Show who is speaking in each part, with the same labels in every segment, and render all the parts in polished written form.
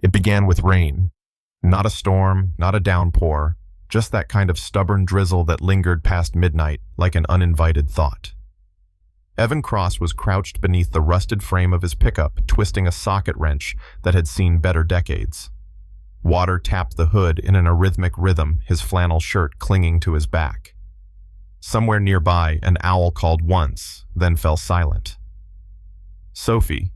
Speaker 1: It began with rain. Not a storm, not a downpour, just that kind of stubborn drizzle that lingered past midnight like an uninvited thought. Evan Cross was crouched beneath the rusted frame of his pickup, twisting a socket wrench that had seen better decades. Water tapped the hood in an arrhythmic rhythm, his flannel shirt clinging to his back. Somewhere nearby, an owl called once, then fell silent. Sophie,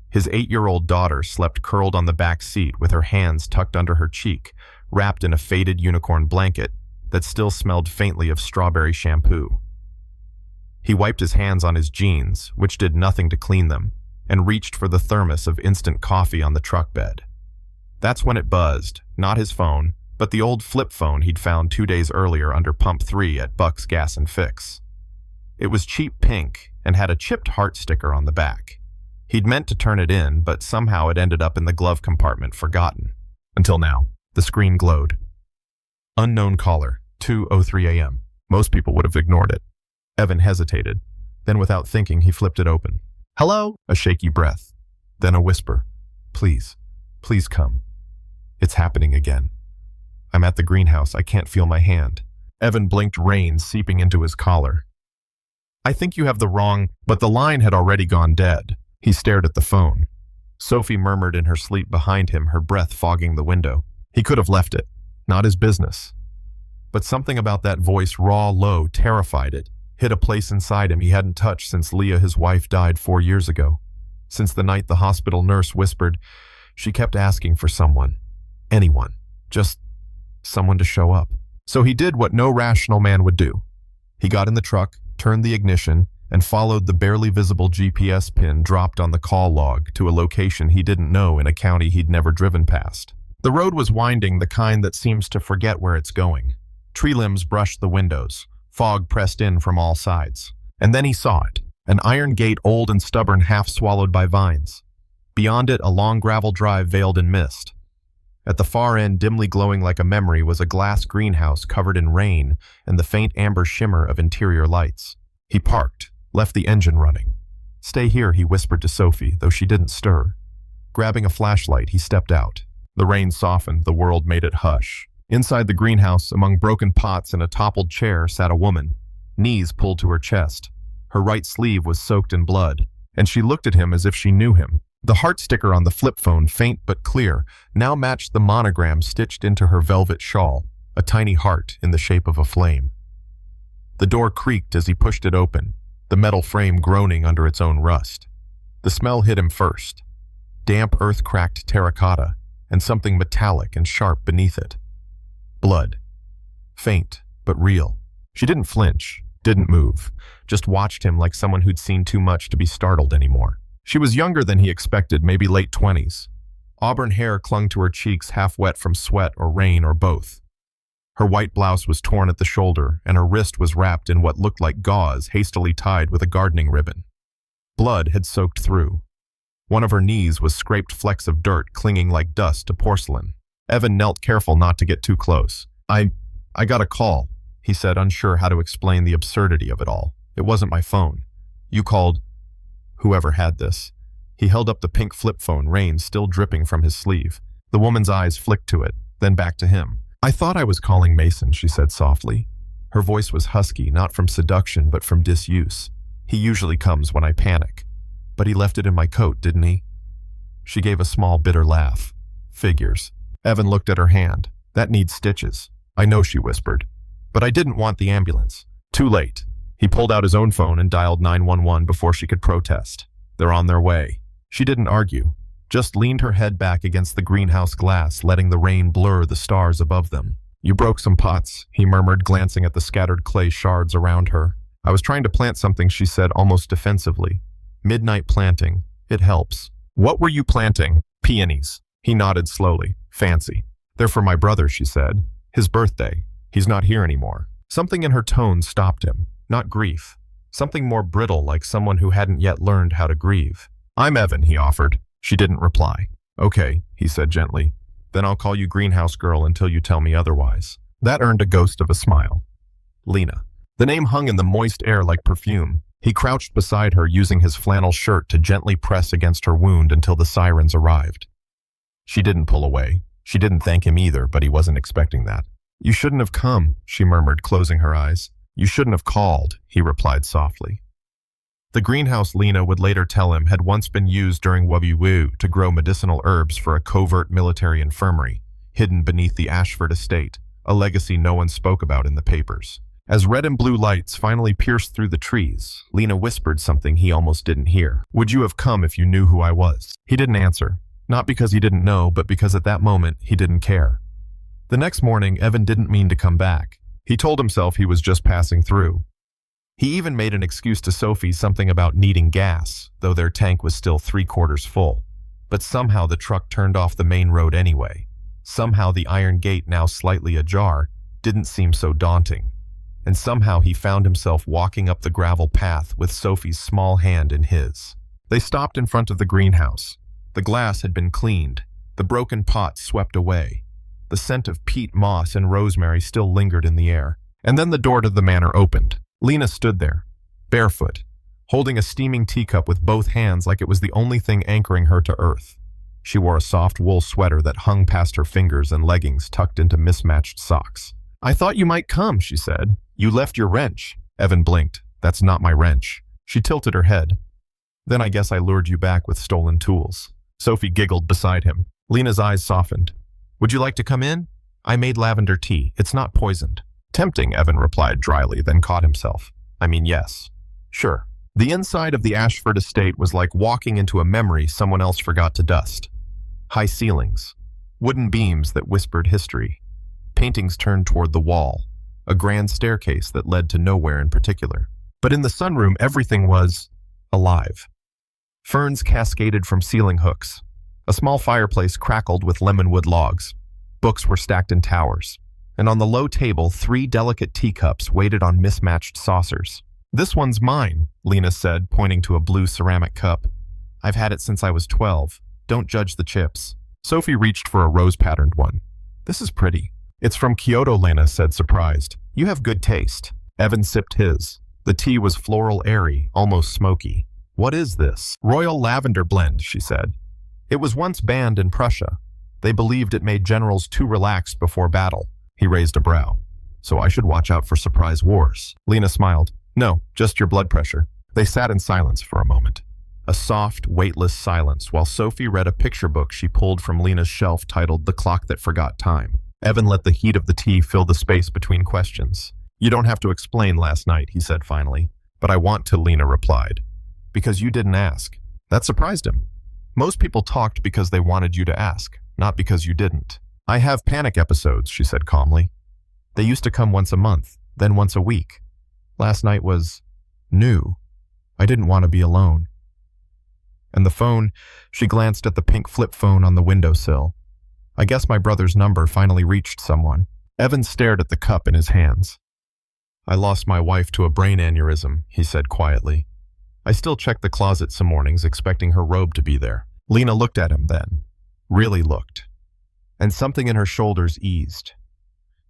Speaker 1: his 8-year-old daughter, slept curled on the back seat with her hands tucked under her cheek, wrapped in a faded unicorn blanket that still smelled faintly of strawberry shampoo. He wiped his hands on his jeans, which did nothing to clean them, and reached for the thermos of instant coffee on the truck bed. That's when it buzzed, not his phone, but the old flip phone he'd found 2 days earlier under pump 3 at Buck's Gas and Fix. It was cheap pink and had a chipped heart sticker on the back. He'd meant to turn it in, but somehow it ended up in the glove compartment, forgotten. Until now, the screen glowed. Unknown caller, 2:03 a.m. Most people would have ignored it. Evan hesitated. Then without thinking, he flipped it open. "Hello?" A shaky breath. Then a whisper. "Please, please come. It's happening again. I'm at the greenhouse. I can't feel my hand." Evan blinked, rain seeping into his collar. "I think you have the wrong..." But the line had already gone dead. He stared at the phone. Sophie murmured in her sleep behind him, her breath fogging the window. He could have left it. Not his business. But something about that voice, raw, low, terrified it. Hit a place inside him he hadn't touched since Leah, his wife, died 4 years ago. Since the night the hospital nurse whispered, she kept asking for someone. Anyone. Just someone to show up. So he did what no rational man would do. He got in the truck, turned the ignition, and followed the barely visible GPS pin dropped on the call log to a location he didn't know in a county he'd never driven past. The road was winding, the kind that seems to forget where it's going. Tree limbs brushed the windows. Fog pressed in from all sides. And then he saw it. An iron gate, old and stubborn, half swallowed by vines. Beyond it, a long gravel drive veiled in mist. At the far end, dimly glowing like a memory, was a glass greenhouse covered in rain and the faint amber shimmer of interior lights. He parked, left the engine running. "Stay here," he whispered to Sophie, though she didn't stir. Grabbing a flashlight, he stepped out. The rain softened, the world made it hush. Inside the greenhouse, among broken pots and a toppled chair, sat a woman, knees pulled to her chest. Her right sleeve was soaked in blood, and she looked at him as if she knew him. The heart sticker on the flip phone, faint but clear, now matched the monogram stitched into her velvet shawl, a tiny heart in the shape of a flame. The door creaked as he pushed it open, the metal frame groaning under its own rust. The smell hit him first. Damp earth-cracked terracotta, and something metallic and sharp beneath it. Blood. Faint, but real. She didn't flinch, didn't move, just watched him like someone who'd seen too much to be startled anymore. She was younger than he expected, maybe late 20s. Auburn hair clung to her cheeks, half wet from sweat or rain or both. Her white blouse was torn at the shoulder, and her wrist was wrapped in what looked like gauze, hastily tied with a gardening ribbon. Blood had soaked through. One of her knees was scraped flecks of dirt clinging like dust to porcelain. Evan knelt, careful not to get too close. I got a call," he said, unsure how to explain the absurdity of it all. "It wasn't my phone. You called..." Whoever had this. He held up the pink flip phone, rain still dripping from his sleeve. The woman's eyes flicked to it, then back to him. "I thought I was calling Mason," she said softly. Her voice was husky, not from seduction, but from disuse. "He usually comes when I panic. But he left it in my coat, didn't he?" She gave a small, bitter laugh. "Figures." Evan looked at her hand. "That needs stitches." "I know," she whispered. "But I didn't want the ambulance." Too late. He pulled out his own phone and dialed 911 before she could protest. "They're on their way." She didn't argue, just leaned her head back against the greenhouse glass, letting the rain blur the stars above them. "You broke some pots," he murmured, glancing at the scattered clay shards around her. "I was trying to plant something," she said, almost defensively. "Midnight planting. It helps." "What were you planting?" "Peonies." He nodded slowly. "Fancy." "They're for my brother," she said. "His birthday. He's not here anymore." Something in her tone stopped him. Not grief. Something more brittle, like someone who hadn't yet learned how to grieve. "I'm Evan," he offered. She didn't reply. "Okay," he said gently. "Then I'll call you Greenhouse Girl until you tell me otherwise." That earned a ghost of a smile. Lena. The name hung in the moist air like perfume. He crouched beside her, using his flannel shirt to gently press against her wound until the sirens arrived. She didn't pull away. She didn't thank him either, but he wasn't expecting that. "You shouldn't have come," she murmured, closing her eyes. "You shouldn't have called," he replied softly. The greenhouse Lena would later tell him had once been used during Wabiwu to grow medicinal herbs for a covert military infirmary, hidden beneath the Ashford estate, a legacy no one spoke about in the papers. As red and blue lights finally pierced through the trees, Lena whispered something he almost didn't hear. "Would you have come if you knew who I was?" He didn't answer, not because he didn't know, but because at that moment he didn't care. The next morning, Evan didn't mean to come back. He told himself he was just passing through. He even made an excuse to Sophie, something about needing gas, though their tank was still 3/4 full. But somehow the truck turned off the main road anyway. Somehow the iron gate, now slightly ajar, didn't seem so daunting. And somehow he found himself walking up the gravel path with Sophie's small hand in his. They stopped in front of the greenhouse. The glass had been cleaned, the broken pot swept away. The scent of peat moss and rosemary still lingered in the air. And then the door to the manor opened. Lena stood there, barefoot, holding a steaming teacup with both hands like it was the only thing anchoring her to earth. She wore a soft wool sweater that hung past her fingers and leggings tucked into mismatched socks. "I thought you might come," she said. "You left your wrench." Evan blinked. "That's not my wrench." She tilted her head. "Then I guess I lured you back with stolen tools." Sophie giggled beside him. Lena's eyes softened. "Would you like to come in? I made lavender tea. It's not poisoned." "Tempting," Evan replied dryly, then caught himself. "I mean, yes. Sure." The inside of the Ashford estate was like walking into a memory someone else forgot to dust. High ceilings, wooden beams that whispered history, paintings turned toward the wall, a grand staircase that led to nowhere in particular. But in the sunroom, everything was alive. Ferns cascaded from ceiling hooks. A small fireplace crackled with lemonwood logs. Books were stacked in towers. And on the low table, 3 delicate teacups waited on mismatched saucers. "This one's mine," Lena said, pointing to a blue ceramic cup. "I've had it since I was 12. Don't judge the chips." Sophie reached for a rose-patterned one. "This is pretty." "It's from Kyoto," Lena said, surprised. "You have good taste." Evan sipped his. The tea was floral airy, almost smoky. "What is this?" "Royal Lavender Blend," she said. "It was once banned in Prussia. They believed it made generals too relaxed before battle." He raised a brow. "So I should watch out for surprise wars." Lena smiled. "No, just your blood pressure." They sat in silence for a moment. A soft, weightless silence while Sophie read a picture book she pulled from Lena's shelf titled The Clock That Forgot Time. Evan let the heat of the tea fill the space between questions. "You don't have to explain last night," he said finally. "But I want to," Lena replied. "Because you didn't ask." That surprised him. Most people talked because they wanted you to ask, not because you didn't. "I have panic episodes," she said calmly. "They used to come once a month, then once a week. Last night was new. I didn't want to be alone." And the phone, she glanced at the pink flip phone on the windowsill. "I guess my brother's number finally reached someone." Evan stared at the cup in his hands. "I lost my wife to a brain aneurysm," he said quietly. "I still check the closet some mornings, expecting her robe to be there." Lena looked at him then. Really looked. And something in her shoulders eased.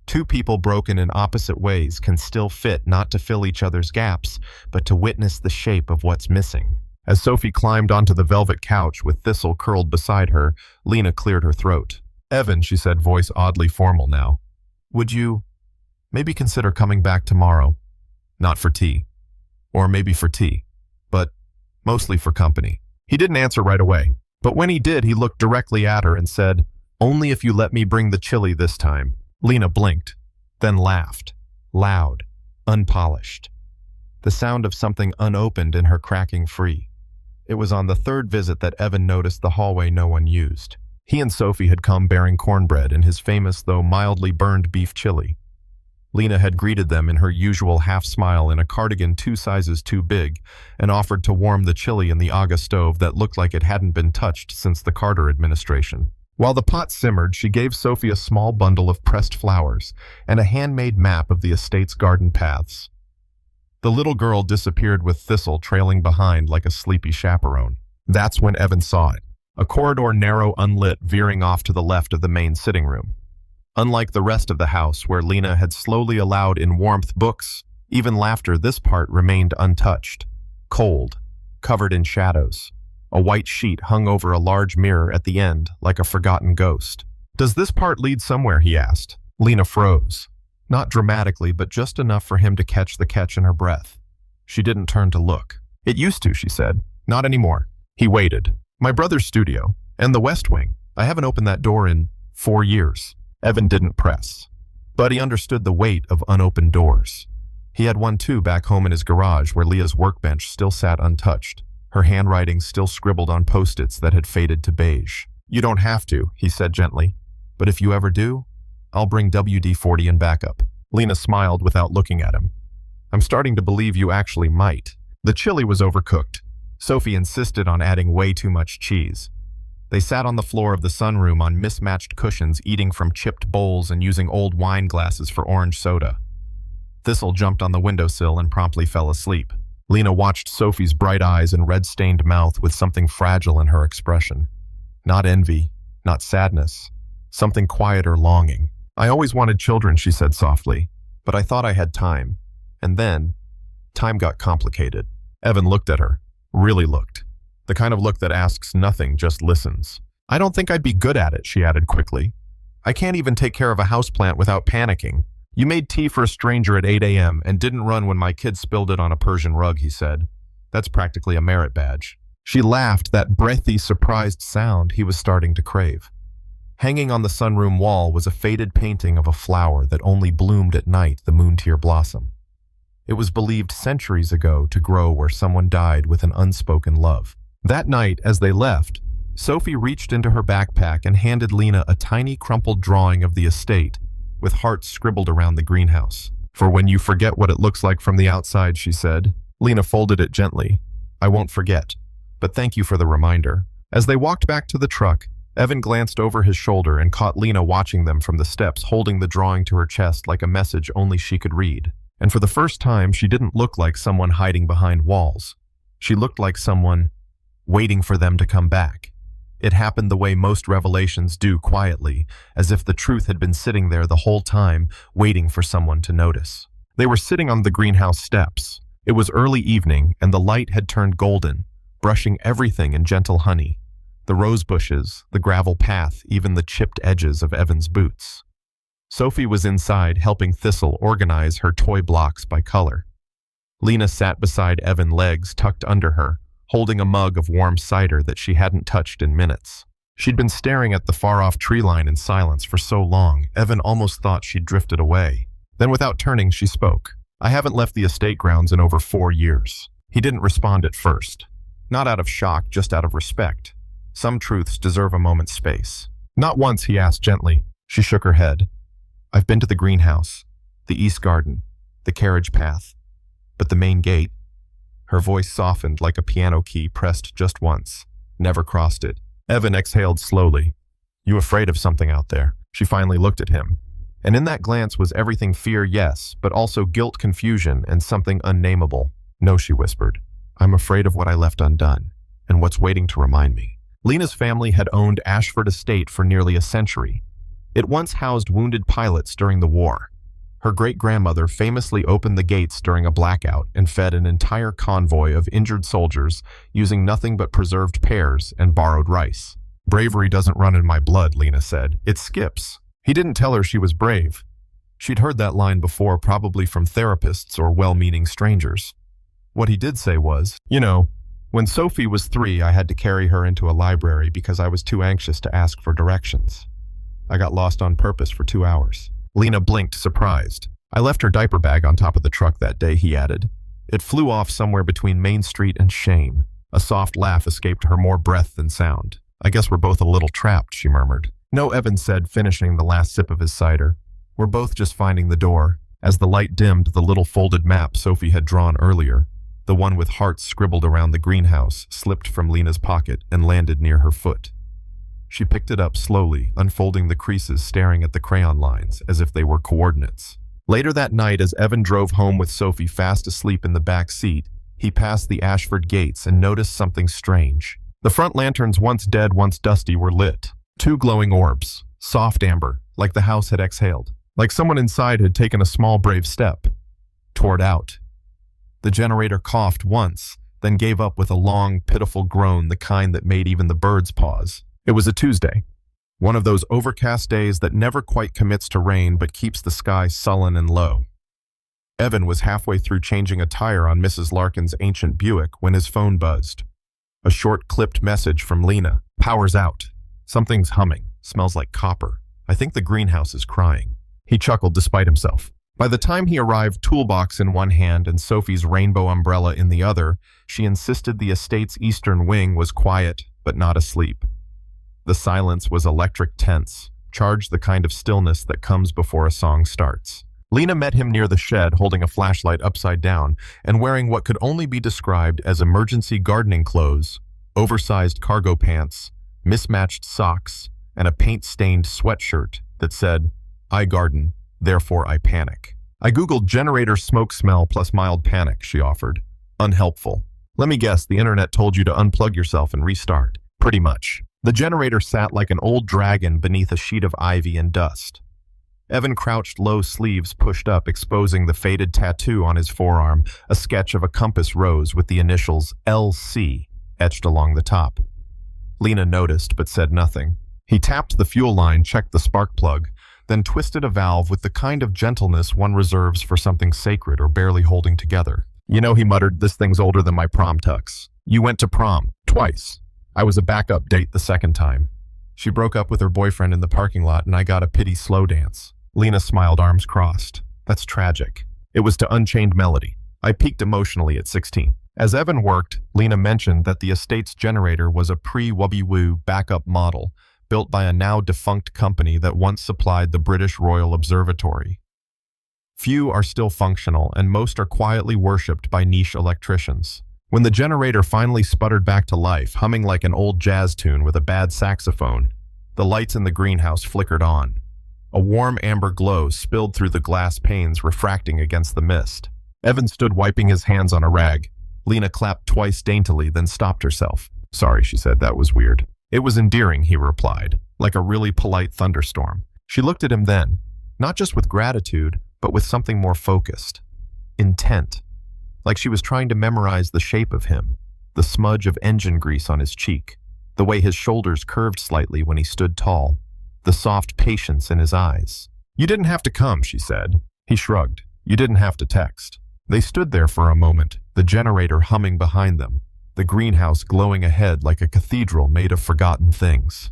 Speaker 1: Two people broken in opposite ways can still fit not to fill each other's gaps, but to witness the shape of what's missing. As Sophie climbed onto the velvet couch with Thistle curled beside her, Lena cleared her throat. "Evan," she said, voice oddly formal now, "would you maybe consider coming back tomorrow? Not for tea. Or maybe for tea. But mostly for company." He didn't answer right away. But when he did, he looked directly at her and said, "Only if you let me bring the chili this time." Lena blinked, then laughed, loud, unpolished. The sound of something unopened in her cracking free. It was on the 3rd visit that Evan noticed the hallway no one used. He and Sophie had come bearing cornbread and his famous, though mildly burned beef chili. Lena had greeted them in her usual half-smile in a cardigan 2 sizes too big and offered to warm the chili in the Aga stove that looked like it hadn't been touched since the Carter administration. While the pot simmered, she gave Sophie a small bundle of pressed flowers and a handmade map of the estate's garden paths. The little girl disappeared with Thistle trailing behind like a sleepy chaperone. That's when Evan saw it. A corridor narrow unlit veering off to the left of the main sitting room. Unlike the rest of the house where Lena had slowly allowed in warmth books, even laughter, this part remained untouched, cold, covered in shadows. A white sheet hung over a large mirror at the end, like a forgotten ghost. "Does this part lead somewhere?" he asked. Lena froze. Not dramatically, but just enough for him to catch the catch in her breath. She didn't turn to look. "It used to," she said. "Not anymore." He waited. "My brother's studio, and the West Wing. I haven't opened that door in 4 years. Evan didn't press. But he understood the weight of unopened doors. He had one too back home in his garage where Leah's workbench still sat untouched, her handwriting still scribbled on post-its that had faded to beige. "You don't have to," he said gently. "But if you ever do, I'll bring WD-40 in backup." Lena smiled without looking at him. "I'm starting to believe you actually might." The chili was overcooked. Sophie insisted on adding way too much cheese. They sat on the floor of the sunroom on mismatched cushions, eating from chipped bowls and using old wine glasses for orange soda. Thistle jumped on the windowsill and promptly fell asleep. Lena watched Sophie's bright eyes and red-stained mouth with something fragile in her expression. Not envy, not sadness, something quiet or longing. "I always wanted children," she said softly, "but I thought I had time. And then, time got complicated." Evan looked at her. Really looked. The kind of look that asks nothing, just listens. "I don't think I'd be good at it," she added quickly. "I can't even take care of a houseplant without panicking. You made tea for a stranger at 8 a.m. and didn't run when my kid spilled it on a Persian rug," he said. "That's practically a merit badge." She laughed, that breathy, surprised sound he was starting to crave. Hanging on the sunroom wall was a faded painting of a flower that only bloomed at night, the moon-tear blossom. It was believed centuries ago to grow where someone died with an unspoken love. That night, as they left, Sophie reached into her backpack and handed Lena a tiny crumpled drawing of the estate, with hearts scribbled around the greenhouse. "For when you forget what it looks like from the outside," she said. Lena folded it gently. "I won't forget, but thank you for the reminder." As they walked back to the truck, Evan glanced over his shoulder and caught Lena watching them from the steps, holding the drawing to her chest like a message only she could read. And for the first time, she didn't look like someone hiding behind walls. She looked like someone waiting for them to come back. It happened the way most revelations do, quietly, as if the truth had been sitting there the whole time, waiting for someone to notice. They were sitting on the greenhouse steps. It was early evening, and the light had turned golden, brushing everything in gentle honey. The rose bushes, the gravel path, even the chipped edges of Evan's boots. Sophie was inside, helping Thistle organize her toy blocks by color. Lena sat beside Evan, legs tucked under her, holding a mug of warm cider that she hadn't touched in minutes. She'd been staring at the far-off tree line in silence for so long, Evan almost thought she'd drifted away. Then without turning, she spoke. "I haven't left the estate grounds in over 4 years. He didn't respond at first. Not out of shock, just out of respect. Some truths deserve a moment's space. "Not once," he asked gently. She shook her head. "I've been to the greenhouse, the east garden, the carriage path, but the main gate." Her voice softened like a piano key pressed just once. Never crossed it. Evan exhaled slowly. "You afraid of something out there?" She finally looked at him. And in that glance was everything fear, yes, but also guilt, confusion, and something unnameable. "No," she whispered. "I'm afraid of what I left undone, and what's waiting to remind me." Lena's family had owned Ashford Estate for nearly a century. It once housed wounded pilots during the war. Her great-grandmother famously opened the gates during a blackout and fed an entire convoy of injured soldiers using nothing but preserved pears and borrowed rice. "Bravery doesn't run in my blood," Lena said. "It skips." He didn't tell her she was brave. She'd heard that line before, probably from therapists or well-meaning strangers. What he did say was, when Sophie was 3, I had to carry her into a library because I was too anxious to ask for directions. I got lost on purpose for 2 hours." Lena blinked, surprised. "I left her diaper bag on top of the truck that day," he added. "It flew off somewhere between Main Street and Shame." A soft laugh escaped her, more breath than sound. "I guess we're both a little trapped," she murmured. "No," Evan said, finishing the last sip of his cider. "We're both just finding the door." As the light dimmed, the little folded map Sophie had drawn earlier, the one with hearts scribbled around the greenhouse, slipped from Lena's pocket and landed near her foot. She picked it up slowly, unfolding the creases, staring at the crayon lines as if they were coordinates. Later that night, as Evan drove home with Sophie fast asleep in the back seat, he passed the Ashford gates and noticed something strange. The front lanterns, once dead, once dusty, were lit. 2 glowing orbs, soft amber, like the house had exhaled, like someone inside had taken a small, brave step toward out. The generator coughed once, then gave up with a long, pitiful groan, the kind that made even the birds pause. It was a Tuesday, one of those overcast days that never quite commits to rain but keeps the sky sullen and low. Evan was halfway through changing a tire on Mrs. Larkin's ancient Buick when his phone buzzed. A short, clipped message from Lena. "Power's out. Something's humming. Smells like copper. I think the greenhouse is crying." He chuckled despite himself. By the time he arrived, toolbox in one hand and Sophie's rainbow umbrella in the other, she insisted the estate's eastern wing was quiet but not asleep. The silence was electric tense, charged the kind of stillness that comes before a song starts. Lena met him near the shed, holding a flashlight upside down and wearing what could only be described as emergency gardening clothes, oversized cargo pants, mismatched socks, and a paint-stained sweatshirt that said, "I garden, therefore I panic." "I googled generator smoke smell plus mild panic," she offered. "Unhelpful. Let me guess, the internet told you to unplug yourself and restart." "Pretty much." The generator sat like an old dragon beneath a sheet of ivy and dust. Evan crouched low, sleeves pushed up, exposing the faded tattoo on his forearm, a sketch of a compass rose with the initials LC etched along the top. Lena noticed but said nothing. He tapped the fuel line, checked the spark plug, then twisted a valve with the kind of gentleness one reserves for something sacred or barely holding together. "You know," he muttered, "this thing's older than my prom tux. You went to prom. Twice. I was a backup date the second time. She broke up with her boyfriend in the parking lot and I got a pity slow dance." Lena smiled, arms crossed. "That's tragic. It was to Unchained Melody. I peaked emotionally at 16. As Evan worked, Lena mentioned that the estate's generator was a pre-Wubby-Woo backup model built by a now-defunct company that once supplied the British Royal Observatory. Few are still functional, and most are quietly worshipped by niche electricians. When the generator finally sputtered back to life, humming like an old jazz tune with a bad saxophone, the lights in the greenhouse flickered on. A warm amber glow spilled through the glass panes, refracting against the mist. Evan stood wiping his hands on a rag. Lena clapped twice daintily, then stopped herself. "Sorry," she said, "that was weird." "It was endearing," he replied, like a really polite thunderstorm. She looked at him then, not just with gratitude, but with something more focused. Intent. Like she was trying to memorize the shape of him, the smudge of engine grease on his cheek, the way his shoulders curved slightly when he stood tall, the soft patience in his eyes. "You didn't have to come," she said. He shrugged. "You didn't have to text." They stood there for a moment, the generator humming behind them, the greenhouse glowing ahead like a cathedral made of forgotten things.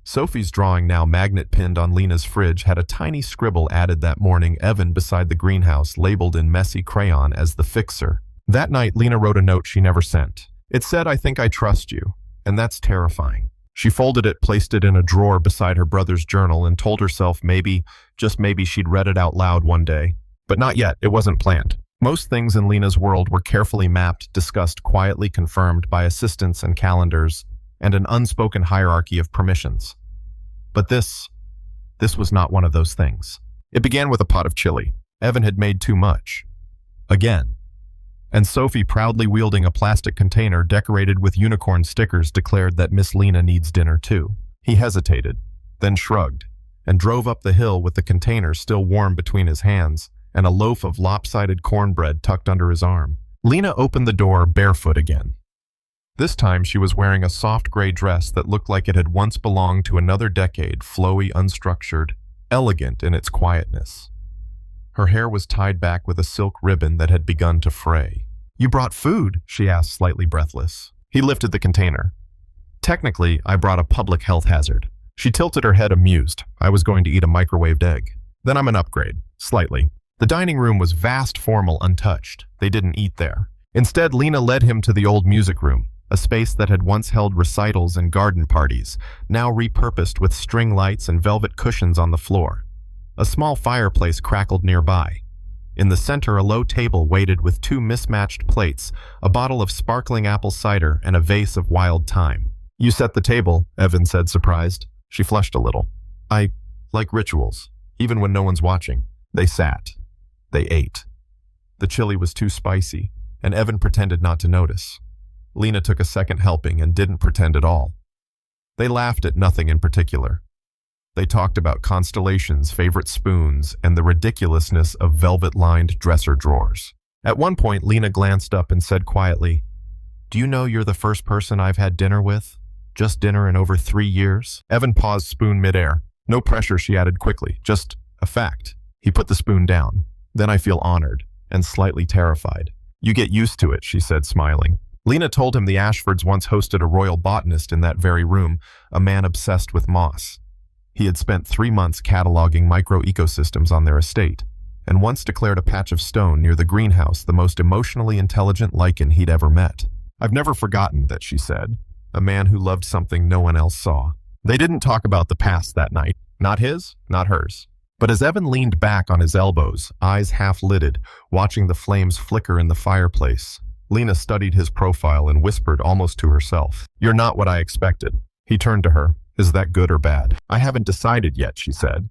Speaker 1: Sophie's drawing, now magnet-pinned on Lena's fridge, had a tiny scribble added that morning, Evan beside the greenhouse, labeled in messy crayon as the fixer. That night, Lena wrote a note she never sent. It said, "I think I trust you," and that's terrifying. She folded it, placed it in a drawer beside her brother's journal, and told herself maybe, just maybe, she'd read it out loud one day. But not yet. It wasn't planned. Most things in Lena's world were carefully mapped, discussed, quietly confirmed by assistants and calendars, and an unspoken hierarchy of permissions. But this was not one of those things. It began with a pot of chili. Evan had made too much. Again. And Sophie, proudly wielding a plastic container decorated with unicorn stickers, declared that Miss Lena needs dinner too. He hesitated, then shrugged, and drove up the hill with the container still warm between his hands and a loaf of lopsided cornbread tucked under his arm. Lena opened the door, barefoot again. This time she was wearing a soft gray dress that looked like it had once belonged to another decade, flowy, unstructured, elegant in its quietness. Her hair was tied back with a silk ribbon that had begun to fray. "You brought food?" she asked, slightly breathless. He lifted the container. "Technically, I brought a public health hazard." She tilted her head, amused. "I was going to eat a microwaved egg." "Then I'm an upgrade." "Slightly." The dining room was vast, formal, untouched. They didn't eat there. Instead, Lena led him to the old music room, a space that had once held recitals and garden parties, now repurposed with string lights and velvet cushions on the floor. A small fireplace crackled nearby. In the center, a low table waited with two mismatched plates, a bottle of sparkling apple cider, and a vase of wild thyme. "You set the table," Evan said, surprised. She flushed a little. "I like rituals, even when no one's watching." They sat. They ate. The chili was too spicy, and Evan pretended not to notice. Lena took a second helping and didn't pretend at all. They laughed at nothing in particular. They talked about constellations, favorite spoons, and the ridiculousness of velvet-lined dresser drawers. At one point, Lena glanced up and said quietly, "Do you know you're the first person I've had dinner with? Just dinner in over 3 years?" Evan paused spoon midair. "No pressure," she added quickly. "Just a fact." He put the spoon down. "Then I feel honored and slightly terrified." "You get used to it," she said, smiling. Lena told him the Ashfords once hosted a royal botanist in that very room, a man obsessed with moss. He had spent 3 months cataloging micro-ecosystems on their estate, and once declared a patch of stone near the greenhouse the most emotionally intelligent lichen he'd ever met. "I've never forgotten that," she said. "A man who loved something no one else saw." They didn't talk about the past that night. Not his, not hers. But as Evan leaned back on his elbows, eyes half-lidded, watching the flames flicker in the fireplace, Lena studied his profile and whispered almost to herself, "You're not what I expected." He turned to her. "Is that good or bad?" "I haven't decided yet," she said.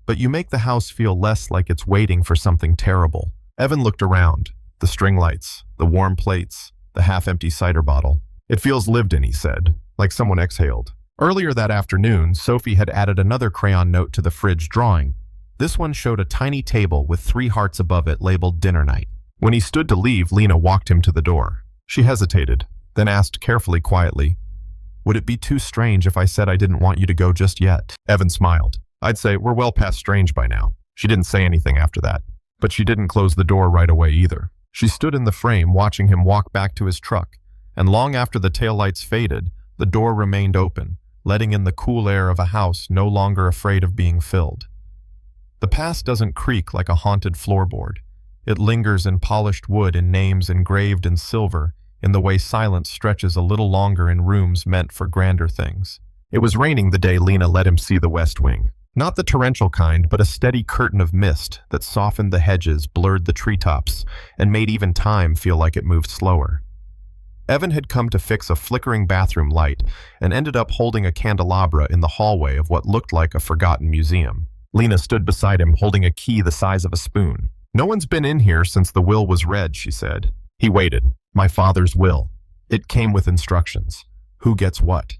Speaker 1: "But you make the house feel less like it's waiting for something terrible." Evan looked around. The string lights, the warm plates, the half-empty cider bottle. "It feels lived in," he said, like someone exhaled. Earlier that afternoon, Sophie had added another crayon note to the fridge drawing. This one showed a tiny table with 3 hearts above it labeled dinner night. When he stood to leave, Lena walked him to the door. She hesitated, then asked carefully, quietly, "Would it be too strange if I said I didn't want you to go just yet?" Evan smiled. "I'd say we're well past strange by now." She didn't say anything after that, but she didn't close the door right away either. She stood in the frame watching him walk back to his truck, and long after the taillights faded, the door remained open, letting in the cool air of a house no longer afraid of being filled. The past doesn't creak like a haunted floorboard. It lingers in polished wood in names engraved in silver, in the way silence stretches a little longer in rooms meant for grander things. It was raining the day Lena let him see the West Wing. Not the torrential kind, but a steady curtain of mist that softened the hedges, blurred the treetops, and made even time feel like it moved slower. Evan had come to fix a flickering bathroom light and ended up holding a candelabra in the hallway of what looked like a forgotten museum. Lena stood beside him, holding a key the size of a spoon. "No one's been in here since the will was read," she said. He waited. "My father's will. It came with instructions. Who gets what?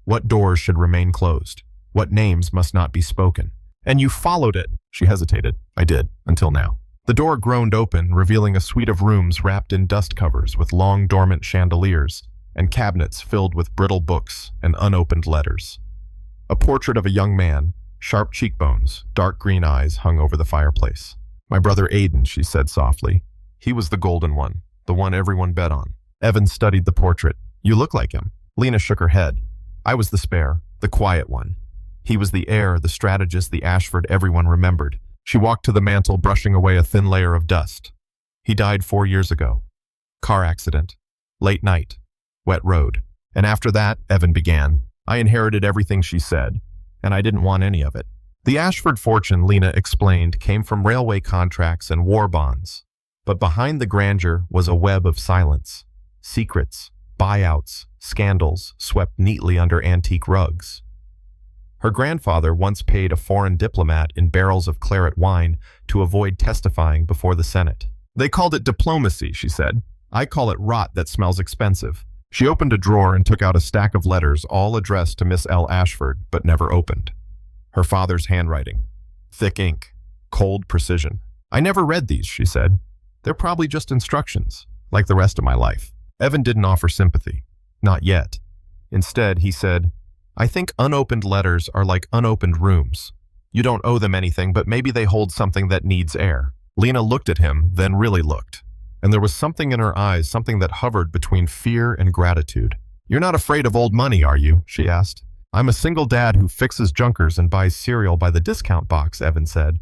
Speaker 1: What doors should remain closed? What names must not be spoken? And you followed it." She hesitated. "I did, until now." The door groaned open, revealing a suite of rooms wrapped in dust covers with long dormant chandeliers and cabinets filled with brittle books and unopened letters. A portrait of a young man, sharp cheekbones, dark green eyes hung over the fireplace. "My brother Aiden," she said softly. "He was the golden one, the one everyone bet on." Evan studied the portrait. "You look like him." Lena shook her head. "I was the spare, the quiet one. He was the heir, the strategist, the Ashford everyone remembered." She walked to the mantel, brushing away a thin layer of dust. "He died 4 years ago. Car accident. Late night. Wet road. And after that," Evan began, "I inherited everything she said, and I didn't want any of it." The Ashford fortune, Lena explained, came from railway contracts and war bonds. But behind the grandeur was a web of silence. Secrets, buyouts, scandals swept neatly under antique rugs. Her grandfather once paid a foreign diplomat in barrels of claret wine to avoid testifying before the Senate. "They called it diplomacy," she said. "I call it rot that smells expensive." She opened a drawer and took out a stack of letters, all addressed to Miss L. Ashford, but never opened. Her father's handwriting. Thick ink. Cold precision. "I never read these," she said. "They're probably just instructions, like the rest of my life." Evan didn't offer sympathy. Not yet. Instead, he said, "I think unopened letters are like unopened rooms. You don't owe them anything, but maybe they hold something that needs air." Lena looked at him, then really looked. And there was something in her eyes, something that hovered between fear and gratitude. "You're not afraid of old money, are you?" she asked. "I'm a single dad who fixes junkers and buys cereal by the discount box," Evan said.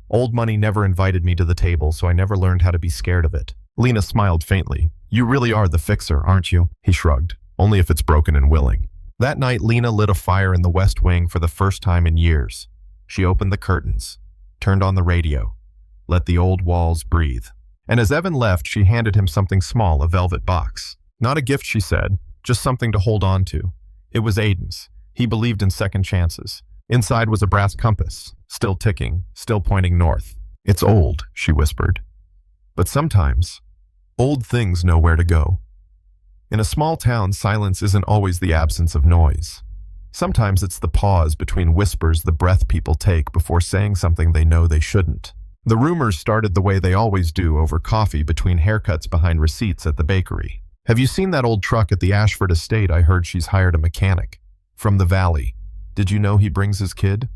Speaker 1: "Old money never invited me to the table, so I never learned how to be scared of it." Lena smiled faintly. "You really are the fixer, aren't you?" He shrugged. "Only if it's broken and willing." That night, Lena lit a fire in the West Wing for the first time in years. She opened the curtains, turned on the radio, let the old walls breathe. And as Evan left, she handed him something small, a velvet box. Not a gift, she said, just something to hold on to. It was Aiden's. He believed in second chances. Inside was a brass compass, still ticking, still pointing north. "It's old," she whispered. "But sometimes, old things know where to go." In a small town, silence isn't always the absence of noise. Sometimes it's the pause between whispers, the breath people take before saying something they know they shouldn't. The rumors started the way they always do, over coffee between haircuts behind receipts at the bakery. Have you seen that old truck at the Ashford estate? I heard she's hired a mechanic. From the valley. Did you know he brings his kid?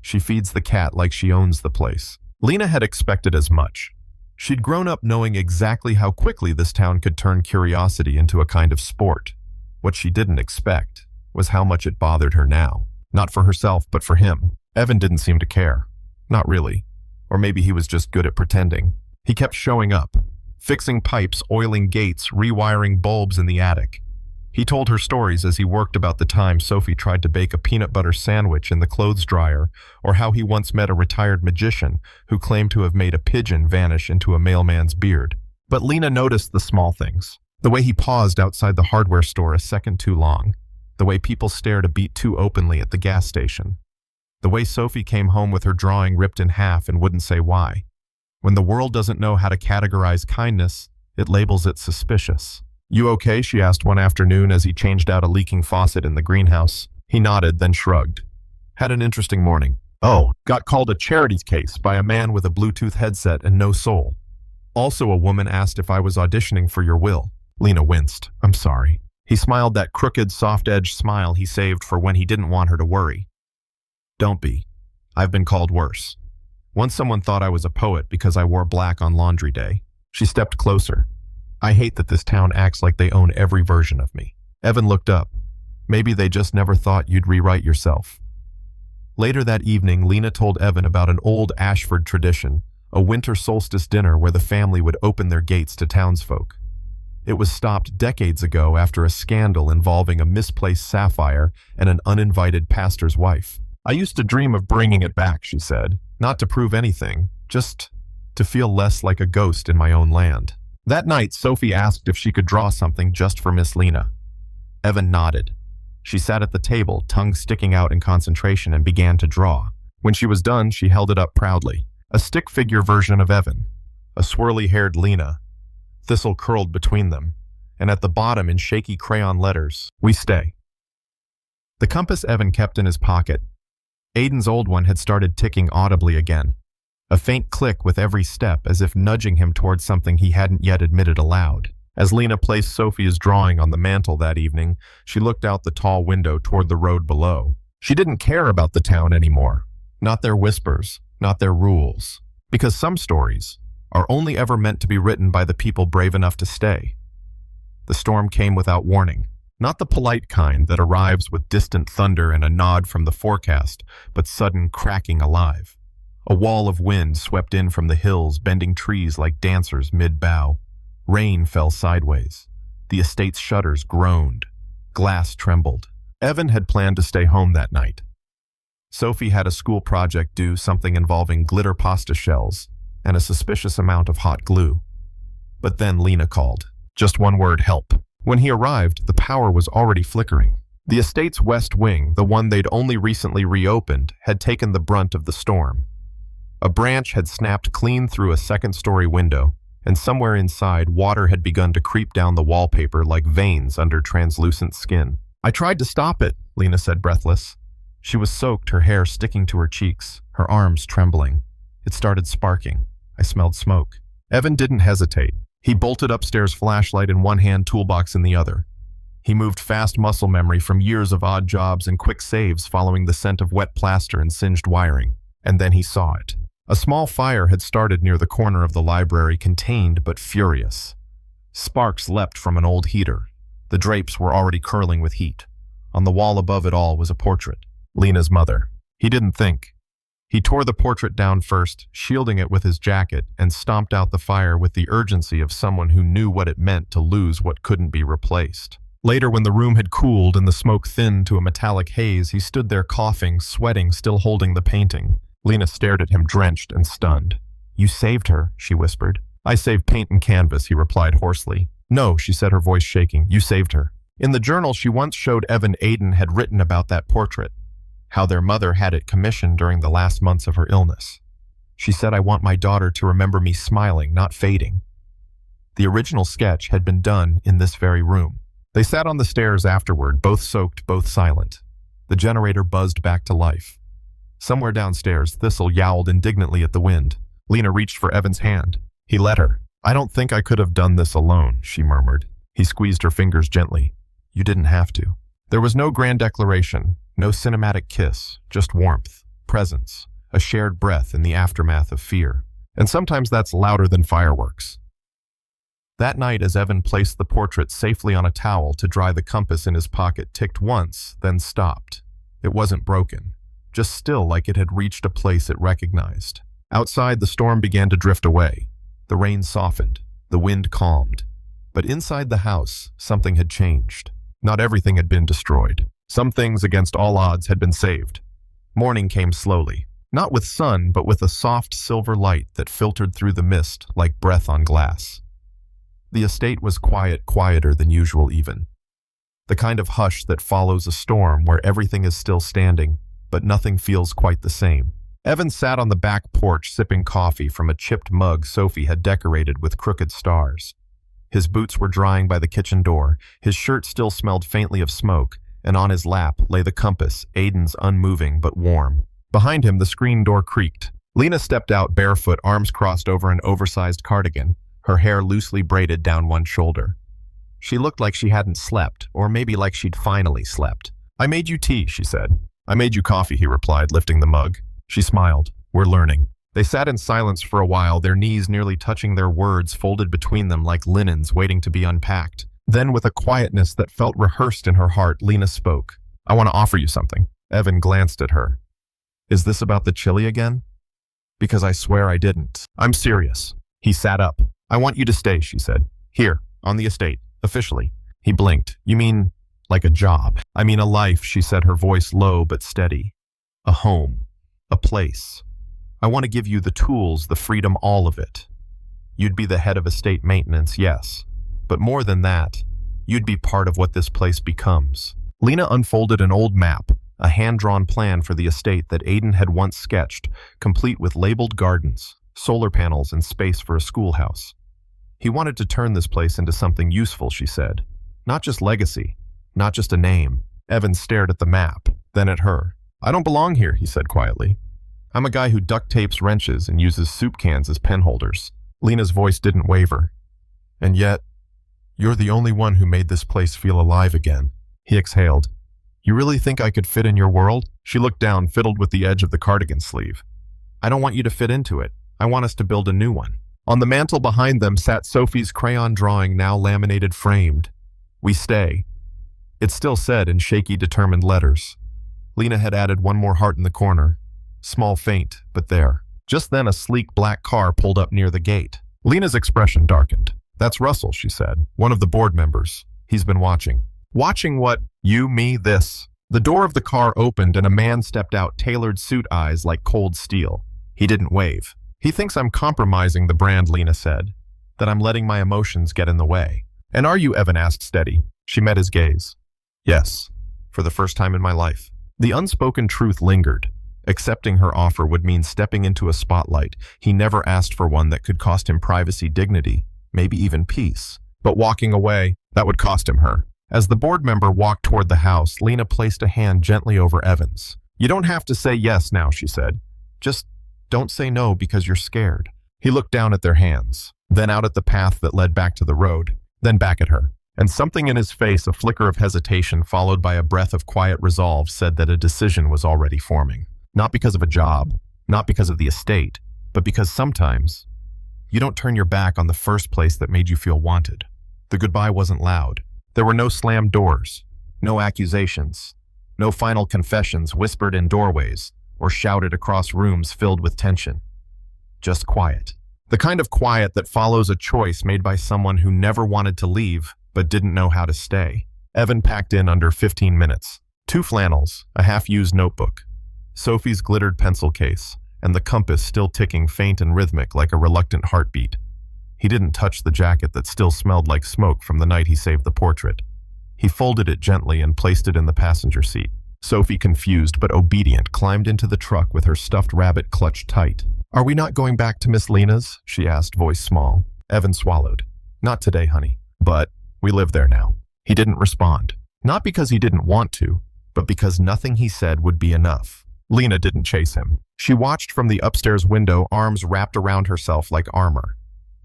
Speaker 1: She feeds the cat like she owns the place. Lena had expected as much. She'd grown up knowing exactly how quickly this town could turn curiosity into a kind of sport. What she didn't expect was how much it bothered her now. Not for herself, but for him. Evan didn't seem to care. Not really. Or maybe he was just good at pretending. He kept showing up, fixing pipes, oiling gates, rewiring bulbs in the attic. He told her stories as he worked about the time Sophie tried to bake a peanut butter sandwich in the clothes dryer, or how he once met a retired magician who claimed to have made a pigeon vanish into a mailman's beard. But Lena noticed the small things. The way he paused outside the hardware store a second too long. The way people stared a beat too openly at the gas station. The way Sophie came home with her drawing ripped in half and wouldn't say why. When the world doesn't know how to categorize kindness, it labels it suspicious. You okay? She asked one afternoon as he changed out a leaking faucet in the greenhouse. He nodded, then shrugged. Had an interesting morning. Oh, got called a charity case by a man with a Bluetooth headset and no soul. Also, a woman asked if I was auditioning for your will. Lena winced. I'm sorry. He smiled that crooked, soft-edged smile he saved for when he didn't want her to worry. Don't be. I've been called worse. Once someone thought I was a poet because I wore black on laundry day. She stepped closer. I hate that this town acts like they own every version of me. Evan looked up. Maybe they just never thought you'd rewrite yourself. Later that evening, Lena told Evan about an old Ashford tradition, a winter solstice dinner where the family would open their gates to townsfolk. It was stopped decades ago after a scandal involving a misplaced sapphire and an uninvited pastor's wife. I used to dream of bringing it back, she said, not to prove anything, just to feel less like a ghost in my own land. That night, Sophie asked if she could draw something just for Miss Lena. Evan nodded. She sat at the table, tongue sticking out in concentration, and began to draw. When she was done, she held it up proudly. A stick figure version of Evan. A swirly-haired Lena. Thistle curled between them. And at the bottom, in shaky crayon letters, "We stay." The compass Evan kept in his pocket. Aiden's old one had started ticking audibly again. A faint click with every step, as if nudging him towards something he hadn't yet admitted aloud. As Lena placed Sophie's drawing on the mantel that evening, she looked out the tall window toward the road below. She didn't care about the town anymore. Not their whispers, not their rules. Because some stories are only ever meant to be written by the people brave enough to stay. The storm came without warning. Not the polite kind that arrives with distant thunder and a nod from the forecast, but sudden cracking alive. A wall of wind swept in from the hills, bending trees like dancers mid-bow. Rain fell sideways. The estate's shutters groaned. Glass trembled. Evan had planned to stay home that night. Sophie had a school project due, something involving glitter pasta shells and a suspicious amount of hot glue. But then Lena called. Just one word, help. When he arrived, the power was already flickering. The estate's west wing, the one they'd only recently reopened, had taken the brunt of the storm. A branch had snapped clean through a second-story window, and somewhere inside, water had begun to creep down the wallpaper like veins under translucent skin. I tried to stop it, Lena said, breathless. She was soaked, her hair sticking to her cheeks, her arms trembling. It started sparking. I smelled smoke. Evan didn't hesitate. He bolted upstairs, flashlight in one hand, toolbox in the other. He moved fast muscle memory from years of odd jobs and quick saves following the scent of wet plaster and singed wiring. And then he saw it. A small fire had started near the corner of the library, contained but furious. Sparks leapt from an old heater. The drapes were already curling with heat. On the wall above it all was a portrait. Lena's mother. He didn't think. He tore the portrait down first, shielding it with his jacket, and stomped out the fire with the urgency of someone who knew what it meant to lose what couldn't be replaced. Later, when the room had cooled and the smoke thinned to a metallic haze, he stood there coughing, sweating, still holding the painting. Lena stared at him, drenched and stunned. You saved her, she whispered. I saved paint and canvas, he replied hoarsely. No, she said, her voice shaking. You saved her. In the journal she once showed Evan, Aiden had written about that portrait, how their mother had it commissioned during the last months of her illness. She said, I want my daughter to remember me smiling, not fading. The original sketch had been done in this very room. They sat on the stairs afterward, both soaked, both silent. The generator buzzed back to life. Somewhere downstairs, Thistle yowled indignantly at the wind. Lena reached for Evan's hand. He let her. I don't think I could have done this alone, she murmured. He squeezed her fingers gently. You didn't have to. There was no grand declaration, no cinematic kiss, just warmth, presence, a shared breath in the aftermath of fear. And sometimes that's louder than fireworks. That night, as Evan placed the portrait safely on a towel to dry, the compass in his pocket ticked once, then stopped. It wasn't broken, just still, like it had reached a place it recognized. Outside, the storm began to drift away. The rain softened, the wind calmed. But inside the house, something had changed. Not everything had been destroyed. Some things, against all odds, had been saved. Morning came slowly, not with sun, but with a soft silver light that filtered through the mist like breath on glass. The estate was quiet, quieter than usual even. The kind of hush that follows a storm where everything is still standing, but nothing feels quite the same. Evan sat on the back porch sipping coffee from a chipped mug Sophie had decorated with crooked stars. His boots were drying by the kitchen door, his shirt still smelled faintly of smoke, and on his lap lay the compass, Aiden's unmoving but warm. Behind him, the screen door creaked. Lena stepped out barefoot, arms crossed over an oversized cardigan, her hair loosely braided down one shoulder. She looked like she hadn't slept, or maybe like she'd finally slept. I made you tea, she said. I made you coffee, he replied, lifting the mug. She smiled. We're learning. They sat in silence for a while, their knees nearly touching, their words folded between them like linens waiting to be unpacked. Then, with a quietness that felt rehearsed in her heart, Lena spoke. I want to offer you something. Evan glanced at her. Is this about the chili again? Because I swear I didn't. I'm serious. He sat up. I want you to stay, she said. Here, on the estate, officially. He blinked. You mean, like a job? I mean a life, she said, her voice low but steady. A home. A place. I want to give you the tools, the freedom, all of it. You'd be the head of estate maintenance, yes. But more than that, you'd be part of what this place becomes. Lena unfolded an old map, a hand-drawn plan for the estate that Aiden had once sketched, complete with labeled gardens, solar panels, and space for a schoolhouse. He wanted to turn this place into something useful, she said. Not just legacy, not just a name. Evan stared at the map, then at her. I don't belong here, he said quietly. I'm a guy who duct tapes wrenches and uses soup cans as pen holders. Lena's voice didn't waver. And yet, you're the only one who made this place feel alive again. He exhaled. You really think I could fit in your world? She looked down, fiddled with the edge of the cardigan sleeve. I don't want you to fit into it. I want us to build a new one. On the mantel behind them sat Sophie's crayon drawing, now laminated, framed. We stay. It still said in shaky, determined letters. Lena had added one more heart in the corner. Small, faint, but there. Just then a sleek black car pulled up near the gate. Lena's expression darkened. That's Russell, she said, one of the board members. He's been watching. Watching what? You, me, this. The door of the car opened and a man stepped out, tailored suit, eyes like cold steel. He didn't wave. He thinks I'm compromising the brand, Lena said. That I'm letting my emotions get in the way. And are you? Evan asked, steady. She met his gaze. Yes, for the first time in my life. The unspoken truth lingered. Accepting her offer would mean stepping into a spotlight. He never asked for one that could cost him privacy, dignity, maybe even peace. But walking away, that would cost him her. As the board member walked toward the house, Lena placed a hand gently over Evan's. You don't have to say yes now, she said. Just don't say no because you're scared. He looked down at their hands, then out at the path that led back to the road, then back at her. And something in his face, a flicker of hesitation followed by a breath of quiet resolve, said that a decision was already forming. Not because of a job, not because of the estate, but because sometimes you don't turn your back on the first place that made you feel wanted. The goodbye wasn't loud. There were no slammed doors, no accusations, no final confessions whispered in doorways or shouted across rooms filled with tension. Just quiet. The kind of quiet that follows a choice made by someone who never wanted to leave but didn't know how to stay. Evan packed in under 15 minutes. 2 flannels, a half-used notebook, Sophie's glittered pencil case, and the compass still ticking faint and rhythmic like a reluctant heartbeat. He didn't touch the jacket that still smelled like smoke from the night he saved the portrait. He folded it gently and placed it in the passenger seat. Sophie, confused but obedient, climbed into the truck with her stuffed rabbit clutched tight. Are we not going back to Miss Lena's? She asked, voice small. Evan swallowed. Not today, honey. But we live there now. He didn't respond. Not because he didn't want to, but because nothing he said would be enough. Lena didn't chase him. She watched from the upstairs window, arms wrapped around herself like armor.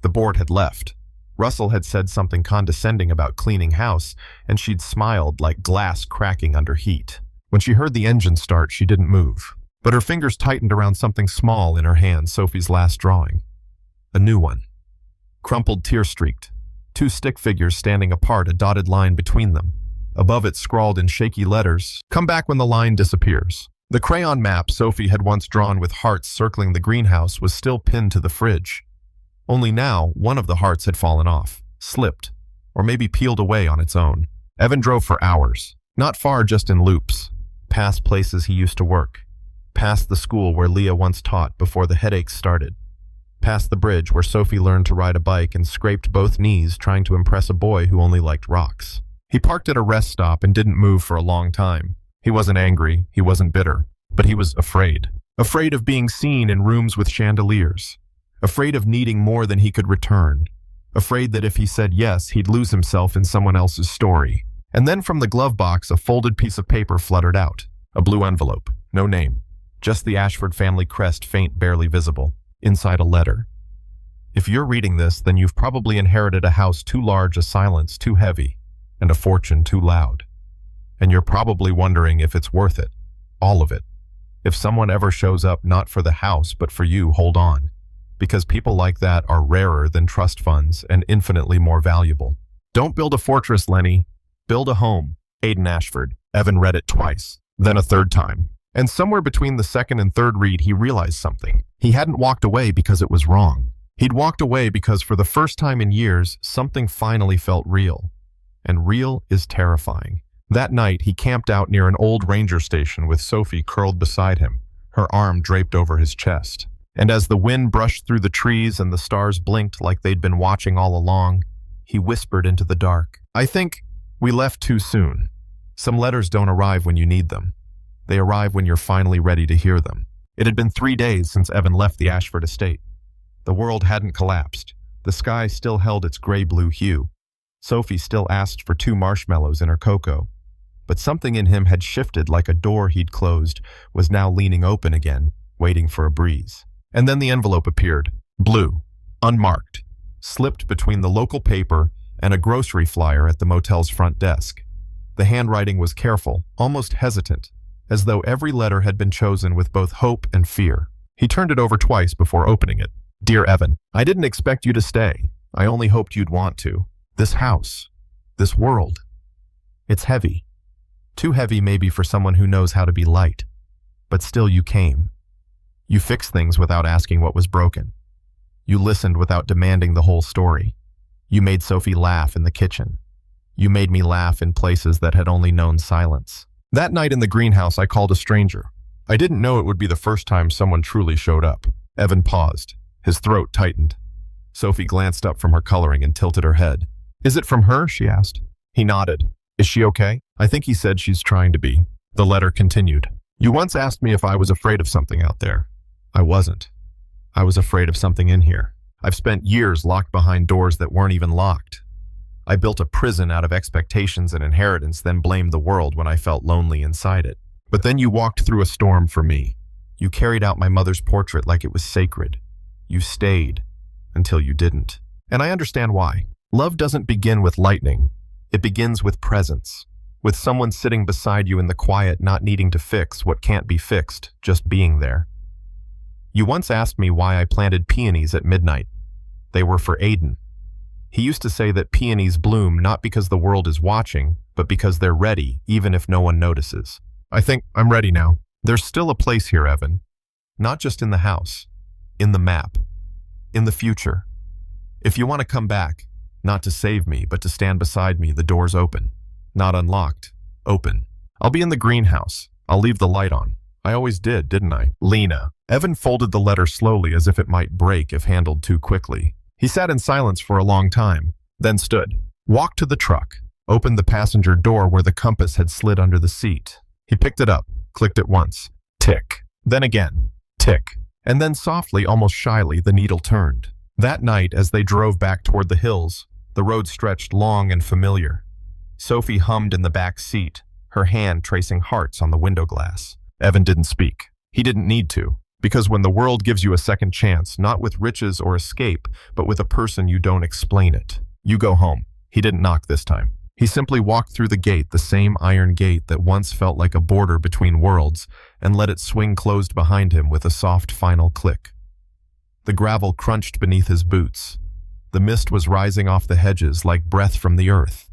Speaker 1: The board had left. Russell had said something condescending about cleaning house, and she'd smiled like glass cracking under heat. When she heard the engine start, she didn't move. But her fingers tightened around something small in her hand, Sophie's last drawing. A new one. Crumpled, tear-streaked. 2 stick figures standing apart, a dotted line between them. Above it, scrawled in shaky letters, "Come back when the line disappears." The crayon map Sophie had once drawn with hearts circling the greenhouse was still pinned to the fridge. Only now, one of the hearts had fallen off, slipped, or maybe peeled away on its own. Evan drove for hours, not far, just in loops, past places he used to work, past the school where Leah once taught before the headaches started, past the bridge where Sophie learned to ride a bike and scraped both knees trying to impress a boy who only liked rocks. He parked at a rest stop and didn't move for a long time. He wasn't angry, he wasn't bitter, but he was afraid. Afraid of being seen in rooms with chandeliers. Afraid of needing more than he could return. Afraid that if he said yes, he'd lose himself in someone else's story. And then from the glove box, a folded piece of paper fluttered out. A blue envelope, no name. Just the Ashford family crest, faint, barely visible. Inside, a letter. If you're reading this, then you've probably inherited a house too large, a silence too heavy, and a fortune too loud. And you're probably wondering if it's worth it. All of it. If someone ever shows up not for the house, but for you, hold on. Because people like that are rarer than trust funds and infinitely more valuable. Don't build a fortress, Lenny. Build a home. Aiden Ashford. Evan read it twice, then a third time. And somewhere between the second and third read, he realized something. He hadn't walked away because it was wrong. He'd walked away because for the first time in years, something finally felt real. And real is terrifying. That night, he camped out near an old ranger station with Sophie curled beside him, her arm draped over his chest. And as the wind brushed through the trees and the stars blinked like they'd been watching all along, he whispered into the dark, "I think we left too soon. Some letters don't arrive when you need them. They arrive when you're finally ready to hear them." It had been 3 days since Evan left the Ashford estate. The world hadn't collapsed. The sky still held its gray-blue hue. Sophie still asked for 2 marshmallows in her cocoa. But something in him had shifted, like a door he'd closed was now leaning open again, waiting for a breeze. And then the envelope appeared, blue, unmarked, slipped between the local paper and a grocery flyer at the motel's front desk. The handwriting was careful, almost hesitant, as though every letter had been chosen with both hope and fear. He turned it over twice before opening it. "Dear Evan, I didn't expect you to stay. I only hoped you'd want to. This house, this world, it's heavy. Too heavy maybe for someone who knows how to be light. But still you came. You fixed things without asking what was broken. You listened without demanding the whole story. You made Sophie laugh in the kitchen. You made me laugh in places that had only known silence. That night in the greenhouse, I called a stranger. I didn't know it would be the first time someone truly showed up." Evan paused. His throat tightened. Sophie glanced up from her coloring and tilted her head. "Is it from her?" she asked. He nodded. "Is she okay?" "I think he said she's trying to be." The letter continued. "You once asked me if I was afraid of something out there. I wasn't. I was afraid of something in here. I've spent years locked behind doors that weren't even locked. I built a prison out of expectations and inheritance, then blamed the world when I felt lonely inside it. But then you walked through a storm for me. You carried out my mother's portrait like it was sacred. You stayed until you didn't. And I understand why. Love doesn't begin with lightning. It begins with presence. With someone sitting beside you in the quiet, not needing to fix what can't be fixed, just being there. You once asked me why I planted peonies at midnight. They were for Aiden. He used to say that peonies bloom not because the world is watching, but because they're ready, even if no one notices. I think I'm ready now. There's still a place here, Evan. Not just in the house, in the map, in the future. If you want to come back, not to save me, but to stand beside me, the door's open. Not unlocked, open. I'll be in the greenhouse. I'll leave the light on. I always did, didn't I? Lena. Evan folded the letter slowly as if it might break if handled too quickly. He sat in silence for a long time, then stood, walked to the truck, opened the passenger door where the compass had slid under the seat. He picked it up, clicked it once. Tick. Then again. Tick. And then softly, almost shyly, the needle turned. That night, as they drove back toward the hills, the road stretched long and familiar. Sophie hummed in the back seat, her hand tracing hearts on the window glass. Evan didn't speak. He didn't need to, because when the world gives you a second chance, not with riches or escape, but with a person, you don't explain it. "You go home." He didn't knock this time. He simply walked through the gate, the same iron gate that once felt like a border between worlds, and let it swing closed behind him with a soft final click. The gravel crunched beneath his boots. The mist was rising off the hedges like breath from the earth.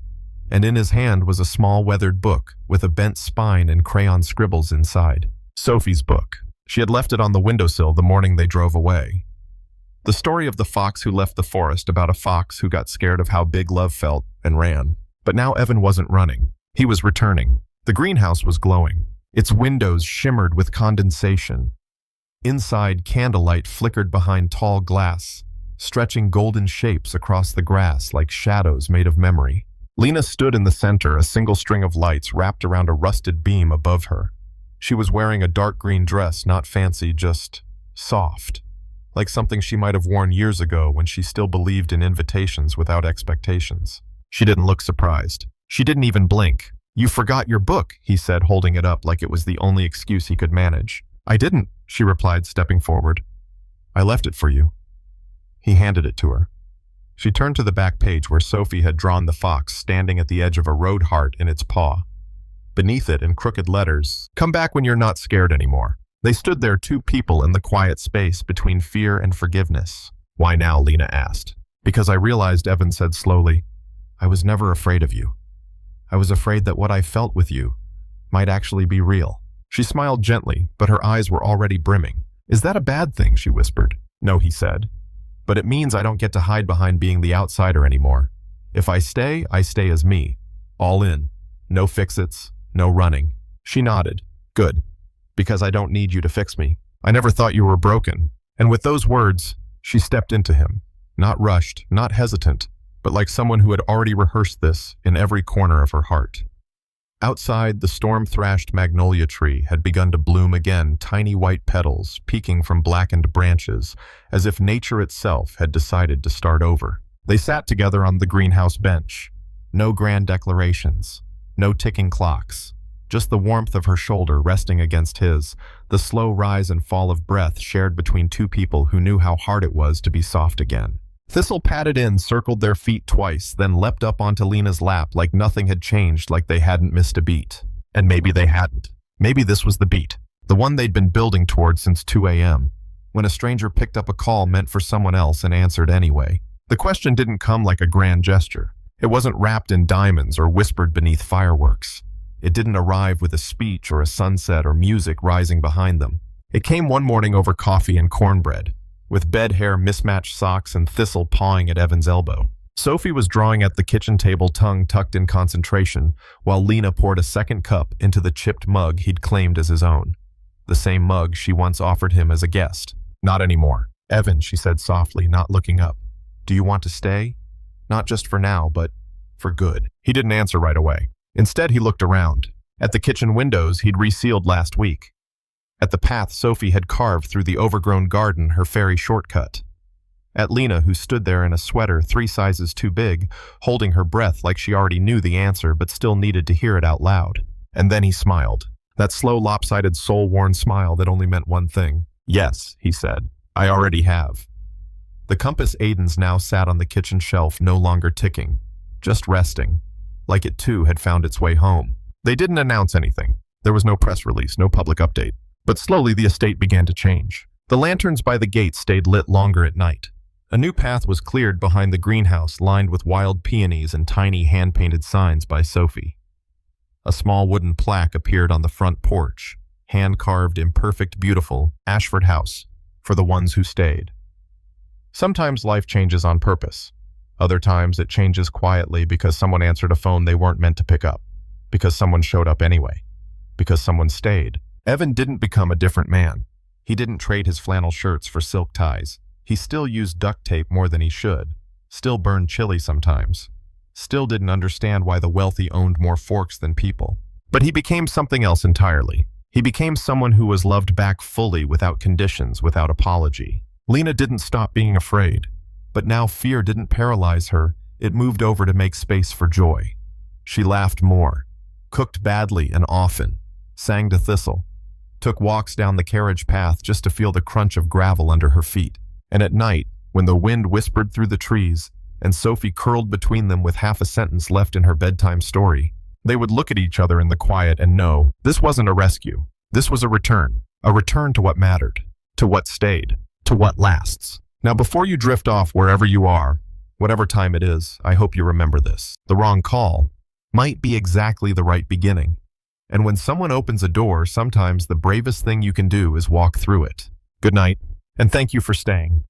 Speaker 1: And in his hand was a small weathered book with a bent spine and crayon scribbles inside. Sophie's book. She had left it on the windowsill the morning they drove away. The story of the fox who left the forest, about a fox who got scared of how big love felt and ran. But now Evan wasn't running. He was returning. The greenhouse was glowing. Its windows shimmered with condensation. Inside, candlelight flickered behind tall glass, stretching golden shapes across the grass like shadows made of memory. Lena stood in the center, a single string of lights wrapped around a rusted beam above her. She was wearing a dark green dress, not fancy, just soft, like something she might have worn years ago when she still believed in invitations without expectations. She didn't look surprised. She didn't even blink. "You forgot your book," he said, holding it up like it was the only excuse he could manage. "I didn't," she replied, stepping forward. "I left it for you." He handed it to her. She turned to the back page where Sophie had drawn the fox standing at the edge of a road heart in its paw. Beneath it, in crooked letters, "Come back when you're not scared anymore." They stood there, two people in the quiet space between fear and forgiveness. "Why now?" Lena asked. "Because I realized," Evan said slowly, "I was never afraid of you. I was afraid that what I felt with you might actually be real." She smiled gently, but her eyes were already brimming. "Is that a bad thing?" she whispered. "No," he said. "But it means I don't get to hide behind being the outsider anymore. If I stay as me. All in. No fix-its, no running." She nodded. "Good. Because I don't need you to fix me. I never thought you were broken." And with those words, she stepped into him. Not rushed, not hesitant, but like someone who had already rehearsed this in every corner of her heart. Outside, the storm-thrashed magnolia tree had begun to bloom again, tiny white petals peeking from blackened branches, as if nature itself had decided to start over. They sat together on the greenhouse bench. No grand declarations, no ticking clocks, just the warmth of her shoulder resting against his, the slow rise and fall of breath shared between two people who knew how hard it was to be soft again. Thistle padded in, circled their feet twice, then leapt up onto Lena's lap like nothing had changed, like they hadn't missed a beat. And maybe they hadn't. Maybe this was the beat, the one they'd been building toward since 2 a.m., when a stranger picked up a call meant for someone else and answered anyway. The question didn't come like a grand gesture. It wasn't wrapped in diamonds or whispered beneath fireworks. It didn't arrive with a speech or a sunset or music rising behind them. It came one morning over coffee and cornbread, with bed hair, mismatched socks, and Thistle pawing at Evan's elbow. Sophie was drawing at the kitchen table, tongue tucked in concentration, while Lena poured a second cup into the chipped mug he'd claimed as his own. The same mug she once offered him as a guest. "Not anymore." "Evan," she said softly, not looking up. "Do you want to stay? Not just for now, but for good." He didn't answer right away. Instead, he looked around. At the kitchen windows he'd resealed last week. At the path Sophie had carved through the overgrown garden, her fairy shortcut. At Lena, who stood there in a sweater 3 sizes too big, holding her breath like she already knew the answer but still needed to hear it out loud. And then he smiled. That slow, lopsided, soul-worn smile that only meant one thing. "Yes," he said. "I already have." The compass Aiden's now sat on the kitchen shelf, no longer ticking, just resting, like it too had found its way home. They didn't announce anything. There was no press release, no public update. But slowly the estate began to change. The lanterns by the gate stayed lit longer at night. A new path was cleared behind the greenhouse, lined with wild peonies and tiny hand-painted signs by Sophie. A small wooden plaque appeared on the front porch, hand-carved, imperfect, beautiful, Ashford House, for the ones who stayed. Sometimes life changes on purpose. Other times it changes quietly because someone answered a phone they weren't meant to pick up, because someone showed up anyway, because someone stayed. Evan didn't become a different man. He didn't trade his flannel shirts for silk ties. He still used duct tape more than he should, still burned chili sometimes, still didn't understand why the wealthy owned more forks than people. But he became something else entirely. He became someone who was loved back fully, without conditions, without apology. Lena didn't stop being afraid, but now fear didn't paralyze her. It moved over to make space for joy. She laughed more, cooked badly and often, sang to Thistle, took walks down the carriage path just to feel the crunch of gravel under her feet. And at night, when the wind whispered through the trees, and Sophie curled between them with half a sentence left in her bedtime story. They would look at each other in the quiet and know this wasn't a rescue. This was a return to what mattered, to what stayed, to what lasts. Now, before you drift off wherever you are, whatever time it is, I hope you remember this. The wrong call might be exactly the right beginning. And when someone opens a door, sometimes the bravest thing you can do is walk through it. Good night, and thank you for staying.